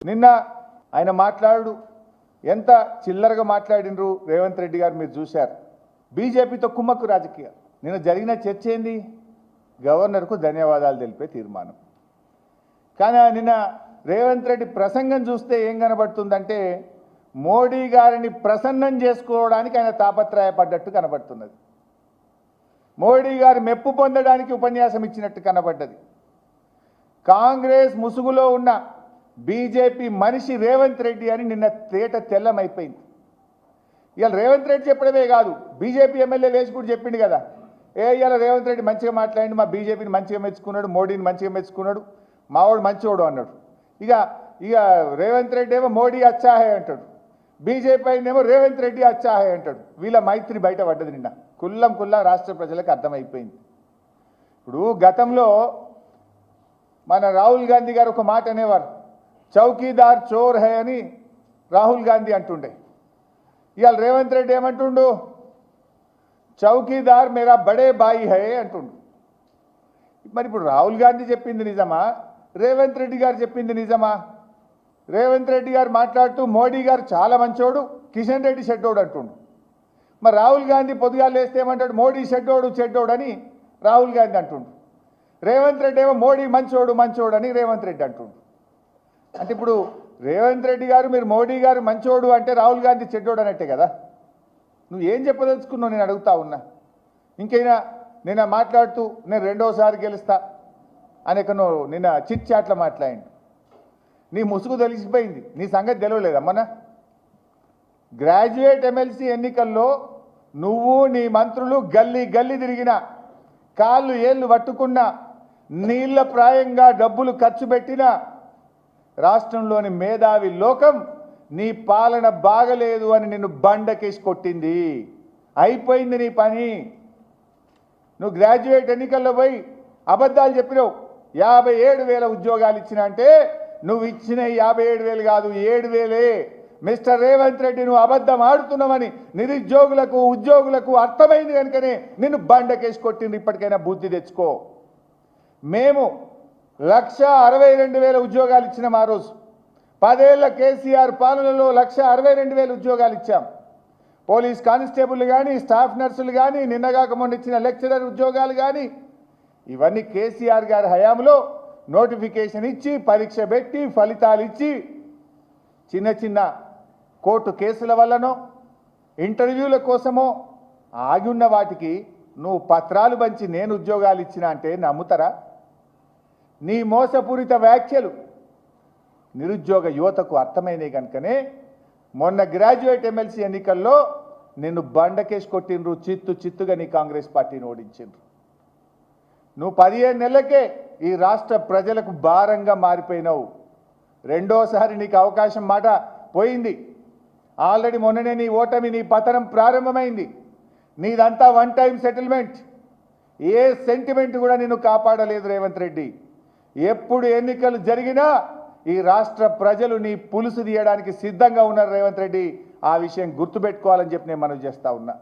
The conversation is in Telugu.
నిన్న ఆయన మాట్లాడు ఎంత చిల్లరగా మాట్లాడినరు రేవంత్ రెడ్డి గారు మీరు చూశారు. బీజేపీతో కుమ్మక్కు రాజకీయం. నిన్న జరిగిన చర్చ ఏంది? గవర్నర్కు ధన్యవాదాలు తెలిపే తీర్మానం. కానీ నిన్న రేవంత్ రెడ్డి ప్రసంగం చూస్తే ఏం కనబడుతుందంటే మోడీ గారిని ప్రసన్నం చేసుకోవడానికి ఆయన తాపత్రయపడ్డట్టు కనబడుతున్నది. మోడీ గారి మెప్పు పొందడానికి ఉపన్యాసం ఇచ్చినట్టు కనబడ్డది. కాంగ్రెస్ ముసుగులో ఉన్న బీజేపీ మనిషి రేవంత్ రెడ్డి అని నిన్న తేట తెల్లమైపోయింది. ఇవాళ రేవంత్ రెడ్డి చెప్పడమే కాదు, బీజేపీ ఎమ్మెల్యే లేచి కూడా చెప్పిండు కదా, ఇవాళ రేవంత్ రెడ్డి మంచిగా మాట్లాడి మా బీజేపీని మంచిగా మెచ్చుకున్నాడు, మోడీని మంచిగా మెచ్చుకున్నాడు, మావాడు మంచివాడు అన్నాడు. ఇక ఇక రేవంత్ రెడ్డి ఏమో మోడీ అచ్చాహే అంటాడు, బీజేపీ అయినేమో రేవంత్ రెడ్డి అచ్చాహే అంటాడు. వీళ్ళ మైత్రి బయట పడ్డది నిన్న కుల్లా రాష్ట్ర ప్రజలకు అర్థమైపోయింది. ఇప్పుడు గతంలో మన రాహుల్ గాంధీ గారు ఒక మాట అనేవారు, చౌకీదార్ చోర్ హై అని రాహుల్ గాంధీ అంటుండే. ఇవాళ రేవంత్ రెడ్డి ఏమంటుండు, చౌకీదార్ మేరా బడే బాయి హై అంటుండు. మరి ఇప్పుడు రాహుల్ గాంధీ చెప్పింది నిజమా, రేవంత్ రెడ్డి గారు చెప్పింది నిజమా? రేవంత్ రెడ్డి గారు మాట్లాడుతూ మోడీ గారు చాలా మంచోడు, కిషన్ రెడ్డి చెడ్డోడు అంటుండు. మరి రాహుల్ గాంధీ పొద్దుగాలు లేస్తే ఏమంటాడు, మోడీ చెడ్డోడు అని రాహుల్ గాంధీ అంటుండు. రేవంత్ రెడ్డి ఏమో మోడీ మంచోడు అని రేవంత్ రెడ్డి అంటుండు. అంటే ఇప్పుడు రేవంత్ రెడ్డి గారు మీరు మోడీ గారు మంచోడు అంటే రాహుల్ గాంధీ చెడ్డోడు అన్నట్టే కదా. నువ్వు ఏం చెప్పదలుచుకున్నావు నేను అడుగుతా ఉన్నా. ఇంకైనా నిన్న మాట్లాడుతూ నేను రెండోసారి గెలుస్తా అనేకను నిన్న చిట్ చాట్లో మాట్లాడిండు. నీ ముసుగు తెలిసిపోయింది, నీ సంగతి తెలియలేదమ్మనా. గ్రాడ్యుయేట్ ఎమ్మెల్సీ ఎన్నికల్లో నువ్వు నీ మంత్రులు గల్లీ తిరిగిన, కాళ్ళు ఏళ్ళు పట్టుకున్న, నీళ్ల ప్రాయంగా డబ్బులు ఖర్చు పెట్టిన రాష్ట్రంలోని మేధావి లోకం నీ పాలన బాగలేదు అని నిన్ను బండకేసి కొట్టింది. అయిపోయింది నీ పని. నువ్వు గ్రాడ్యుయేట్ ఎన్నికల్లో పోయి అబద్ధాలు చెప్పినావు. 57,000 ఉద్యోగాలు ఇచ్చినా అంటే నువ్వు ఇచ్చిన 57,000 కాదు, 7,000. మిస్టర్ రేవంత్ రెడ్డి నువ్వు అబద్ధం ఆడుతున్నావని నిరుద్యోగులకు ఉద్యోగులకు అర్థమైంది కనుకనే నిన్ను బండకేసి కొట్టింది. ఇప్పటికైనా బుద్ధి తెచ్చుకో. మేము 1,62,000 ఉద్యోగాలు ఇచ్చినాం ఆ రోజు. 10 ఏళ్ల కేసీఆర్ పాలనలో 1,62,000 ఉద్యోగాలు ఇచ్చాం. పోలీస్ కానిస్టేబుల్ కానీ, స్టాఫ్ నర్సులు కానీ, నిన్నగాక మొన్న ఇచ్చిన లెక్చరర్ ఉద్యోగాలు కానీ, ఇవన్నీ కేసీఆర్ గారి హయాంలో నోటిఫికేషన్ ఇచ్చి, పరీక్ష పెట్టి, ఫలితాలు ఇచ్చి, చిన్న కోర్టు కేసుల వల్లనో ఇంటర్వ్యూల కోసమో ఆగి ఉన్న వాటికి నువ్వు పత్రాలు పంచి నేను ఉద్యోగాలు ఇచ్చినా అంటే నమ్ముతారా? నీ మోసపూరిత వ్యాఖ్యలు నిరుద్యోగ యువతకు అర్థమైనాయి కనుకనే మొన్న గ్రాడ్యుయేట్ ఎమ్మెల్సీ ఎన్నికల్లో నిన్ను బండకేసి కొట్టిండ్రు, చిత్తుగా నీ కాంగ్రెస్ పార్టీని ఓడించిండ్రు. నువ్వు 15 నెలలకే ఈ రాష్ట్ర ప్రజలకు భారంగా మారిపోయినావు. రెండోసారి నీకు అవకాశం మాట పోయింది. ఆల్రెడీ మొన్ననే నీ ఓటమి, నీ పతనం ప్రారంభమైంది. నీదంతా వన్ టైం సెటిల్మెంట్. ఏ సెంటిమెంట్ కూడా నిన్ను కాపాడలేదు రేవంత్ రెడ్డి. ఎప్పుడు ఎన్నికలు జరిగినా ఈ రాష్ట్ర ప్రజలు నీ పులుసు తీయడానికి సిద్ధంగా ఉన్నారు రేవంత్ రెడ్డి. ఆ విషయం గుర్తుపెట్టుకోవాలని చెప్పి నేను మనవి చేస్తా ఉన్నా.